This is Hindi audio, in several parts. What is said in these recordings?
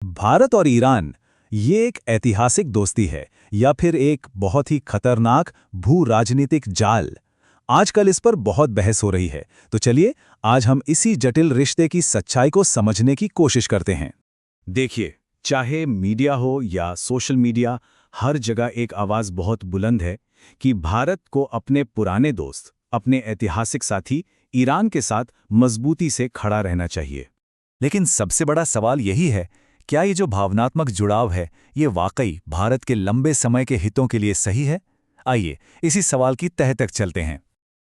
भारत और ईरान, ये एक ऐतिहासिक दोस्ती है या फिर एक बहुत ही खतरनाक भू राजनीतिक जाल। आजकल इस पर बहुत बहस हो रही है, तो चलिए आज हम इसी जटिल रिश्ते की सच्चाई को समझने की कोशिश करते हैं। देखिए, चाहे मीडिया हो या सोशल मीडिया, हर जगह एक आवाज़ बहुत बुलंद है कि भारत को अपने पुराने दोस्त, अपने ऐतिहासिक साथी ईरान के साथ मजबूती से खड़ा रहना चाहिए। लेकिन सबसे बड़ा सवाल यही है, क्या ये जो भावनात्मक जुड़ाव है, ये वाकई भारत के लंबे समय के हितों के लिए सही है? आइए इसी सवाल की तह तक चलते हैं।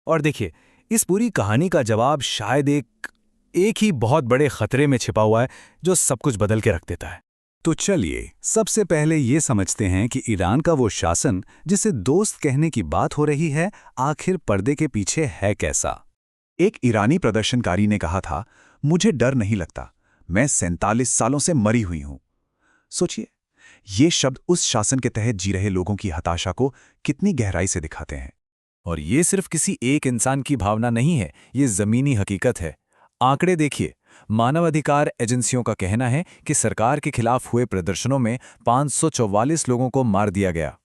और देखिए, इस पूरी कहानी का जवाब शायद एक ही बहुत बड़े खतरे में छिपा हुआ है, जो सब कुछ बदल के रख देता है। तो चलिए सबसे पहले ये समझते हैं कि ईरान का वो शासन जिसे दोस्त कहने की बात हो रही है, आखिर पर्दे के पीछे है कैसा। एक ईरानी प्रदर्शनकारी ने कहा था, मुझे डर नहीं लगता, मैं 47 सालों से मरी हुई हूं। सोचिए, ये शब्द उस शासन के तहत जी रहे लोगों की हताशा को कितनी गहराई से दिखाते हैं। और ये सिर्फ किसी एक इंसान की भावना नहीं है, ये जमीनी हकीकत है। आंकड़े देखिए, मानवाधिकार एजेंसियों का कहना है कि सरकार के खिलाफ हुए प्रदर्शनों में 544 लोगों को मार दिया गया।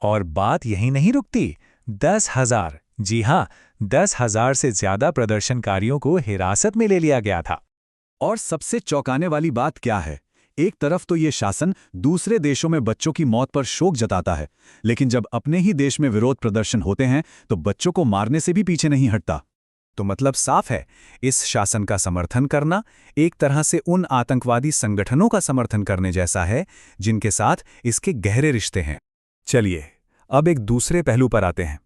और बात यही नहीं रुकती, 10,000, जी हाँ, 10,000 से ज्यादा प्रदर्शनकारियों को हिरासत में ले लिया गया था। और सबसे चौंकाने वाली बात क्या है, एक तरफ तो ये शासन दूसरे देशों में बच्चों की मौत पर शोक जताता है, लेकिन जब अपने ही देश में विरोध प्रदर्शन होते हैं तो बच्चों को मारने से भी पीछे नहीं हटता। तो मतलब साफ है, इस शासन का समर्थन करना एक तरह से उन आतंकवादी संगठनों का समर्थन करने जैसा है जिनके साथ इसके गहरे रिश्ते हैं। चलिए अब एक दूसरे पहलू पर आते हैं।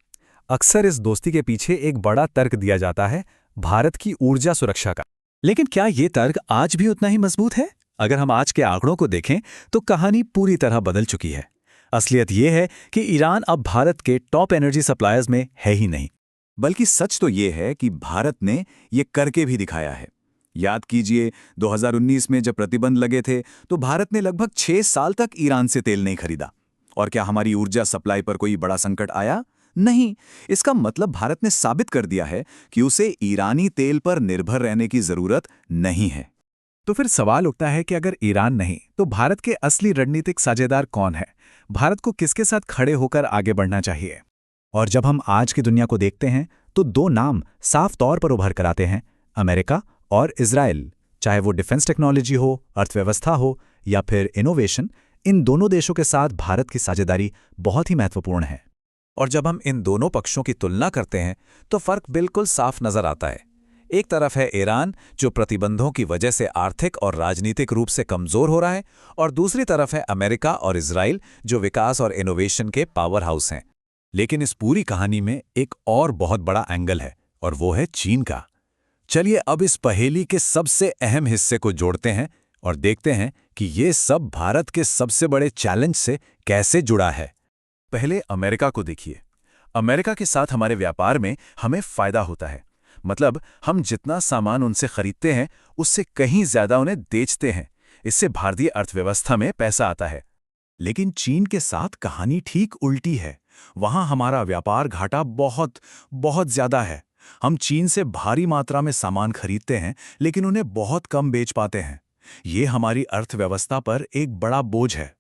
अक्सर इस दोस्ती के पीछे एक बड़ा तर्क दिया जाता है, भारत की ऊर्जा सुरक्षा का। लेकिन क्या ये तर्क आज भी उतना ही मजबूत है? अगर हम आज के आंकड़ों को देखें तो कहानी पूरी तरह बदल चुकी है। असलियत ये है कि ईरान अब भारत के टॉप एनर्जी सप्लायर्स में है ही नहीं। बल्कि सच तो ये है कि भारत ने ये करके भी दिखाया है। याद कीजिए, 2019 में जब प्रतिबंध लगे थे तो भारत ने लगभग 6 साल तक ईरान से तेल नहीं खरीदा। और क्या हमारी ऊर्जा सप्लाई पर कोई बड़ा संकट आया? नहीं। इसका मतलब भारत ने साबित कर दिया है कि उसे ईरानी तेल पर निर्भर रहने की जरूरत नहीं है। तो फिर सवाल उठता है कि अगर ईरान नहीं तो भारत के असली रणनीतिक साझेदार कौन है? भारत को किसके साथ खड़े होकर आगे बढ़ना चाहिए? और जब हम आज की दुनिया को देखते हैं तो दो नाम साफ तौर पर उभर कर आते हैं, अमेरिका और इजराइल। चाहे वो डिफेंस टेक्नोलॉजी हो, अर्थव्यवस्था हो या फिर इनोवेशन, इन दोनों देशों के साथ भारत की साझेदारी बहुत ही महत्वपूर्ण है। और जब हम इन दोनों पक्षों की तुलना करते हैं तो फर्क बिल्कुल साफ नजर आता है। एक तरफ है ईरान, जो प्रतिबंधों की वजह से आर्थिक और राजनीतिक रूप से कमजोर हो रहा है, और दूसरी तरफ है अमेरिका और इजराइल, जो विकास और इनोवेशन के पावर हाउस हैं। लेकिन इस पूरी कहानी में एक और बहुत बड़ा एंगल है, और वो है चीन का। चलिए अब इस पहेली के सबसे अहम हिस्से को जोड़ते हैं और देखते हैं कि ये सब भारत के सबसे बड़े चैलेंज से कैसे जुड़ा है। पहले अमेरिका को देखिए। अमेरिका के साथ हमारे व्यापार में हमें फायदा होता है। मतलब हम जितना सामान उनसे खरीदते हैं उससे कहीं ज्यादा उन्हें बेचते हैं। इससे भारतीय अर्थव्यवस्था में पैसा आता है। लेकिन चीन के साथ कहानी ठीक उल्टी है। वहां हमारा व्यापार घाटा बहुत बहुत ज्यादा है। हम चीन से भारी मात्रा में सामान खरीदते हैं लेकिन उन्हें बहुत कम बेच पाते हैं। ये हमारी अर्थव्यवस्था पर एक बड़ा बोझ है।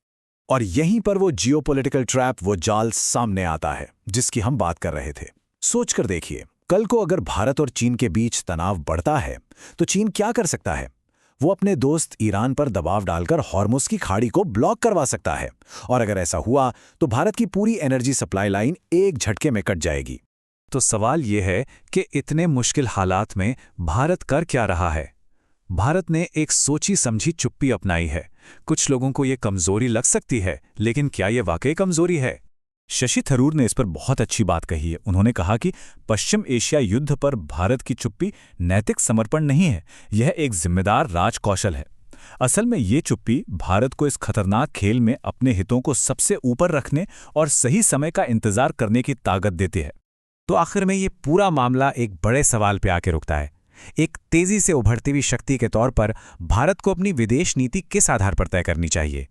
और यहीं पर वो जियोपॉलिटिकल ट्रैप, वो जाल सामने आता है जिसकी हम बात कर रहे थे। सोचकर देखिए, कल को अगर भारत और चीन के बीच तनाव बढ़ता है तो चीन क्या कर सकता है? वो अपने दोस्त ईरान पर दबाव डालकर हॉर्मुज़ की खाड़ी को ब्लॉक करवा सकता है। और अगर ऐसा हुआ तो भारत की पूरी एनर्जी सप्लाई लाइन एक झटके में कट जाएगी। तो सवाल ये है कि इतने मुश्किल हालात में भारत कर क्या रहा है? भारत ने एक सोची समझी चुप्पी अपनाई है। कुछ लोगों को ये कमजोरी लग सकती है, लेकिन क्या ये वाकई कमजोरी है? शशि थरूर ने इस पर बहुत अच्छी बात कही है। उन्होंने कहा कि पश्चिम एशिया युद्ध पर भारत की चुप्पी नैतिक समर्पण नहीं है, यह एक जिम्मेदार राजकौशल है। असल में ये चुप्पी भारत को इस खतरनाक खेल में अपने हितों को सबसे ऊपर रखने और सही समय का इंतजार करने की ताकत देती है। तो आखिर में ये पूरा मामला एक बड़े सवाल पे आके रुकता है। एक तेजी से उभरती हुई शक्ति के तौर पर भारत को अपनी विदेश नीति किस आधार पर तय करनी चाहिए?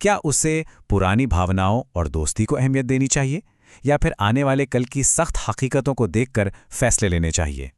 क्या उसे पुरानी भावनाओं और दोस्ती को अहमियत देनी चाहिए, या फिर आने वाले कल की सख्त हकीकतों को देखकर फैसले लेने चाहिए?